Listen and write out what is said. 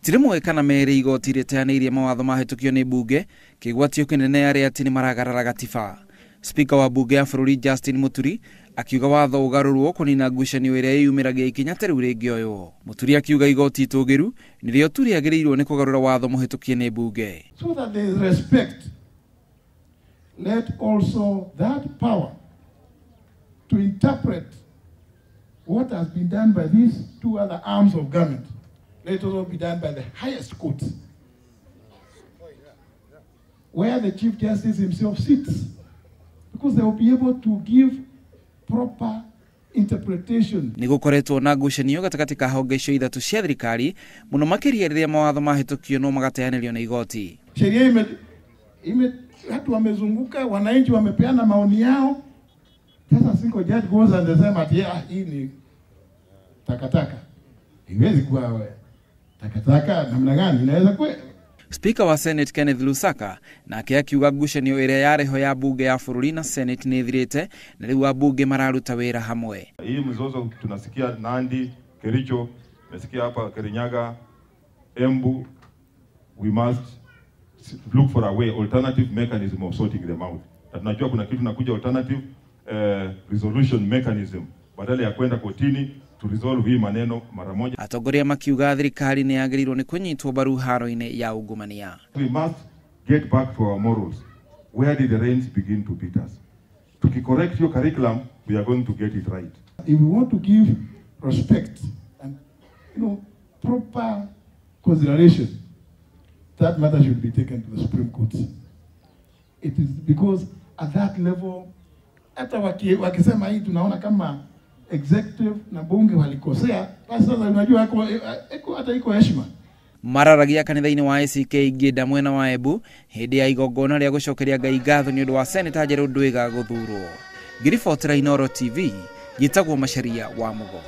Tirimwe kana mere igoti riteanĩirie mawatho mahitukio nĩ mbunge kĩgwatio kĩnene arĩa atĩ nĩ maragarara gatiba. Speaker wa mbunge ya bururi Justin Muturi akiuga watho ugarurwo kunina ngucanio ĩrĩa yumĩragia ikinya ta rĩu rĩngĩoywo. Muturi akiuga igoti itugiru nĩrĩo tu rĩagĩrĩirwo nĩ kũgarũra watho mũhĩtukie nĩ mbunge. So that there is respect, let also that power to interpret what has been done by these two other arms of government, let it also be done by the highest court, where the Chief Justice himself sits, because they will be able to give proper interpretation. Nĩgũkoretwo na ngucanio gatagatĩ ka honge icio ithatu cia thirikari mũno makĩria rĩrĩa mawatho mahitukio no magateanĩrio na igoti. Sheria watu wamezunguka, wananchi wamepeana maoni yao. Sasa single judge goes and they say hii ni takataka. Iwezi kuwa takataka namna gani inaweza kuwa. Speaker wa Senate Kenneth Lusaka na akiuga ngucanio ĩrĩa yareho ya bunge ya bururi na Senate nĩ thirĩte na rĩu abunge mararuta wĩra hamwe. Hii mzozo tunasikia Nandi, Kericho, tunasikia hapa Kirinyaga, Embu. We must look for a way, alternative mechanism of sorting them out. Tunajua kuna kitu nakuja alternative resolution mechanism badala ya kwenda kotini to resolve hii maneno mara moja. Atongoria makiuga thirikari nĩ yagĩrĩirwo nĩ kũnyitwo mbaru haro-inĩ ya ungumania. We must get back to our morals. Where did the reins begin to beat us? To correct your curriculum, we are going to get it right. If we want to give respect and proper consideration, that matter should be taken to the Supreme Court. It is because at that level, hata wakisema hii tunaona kama executive na bunge walikosea, basi sasa unajua hata iko heshima. Mararagia kanitha-inĩ wa ACK Ngĩnda mwena wa Embu hĩndĩ ya igongona rĩa gũcokeria Ngai ngatho nĩ ũndũ wa Senator Njerũ Ndwiga gũthurwo. Ngiribotera Inooro TV, gĩtagwo Macharia wa Mugo.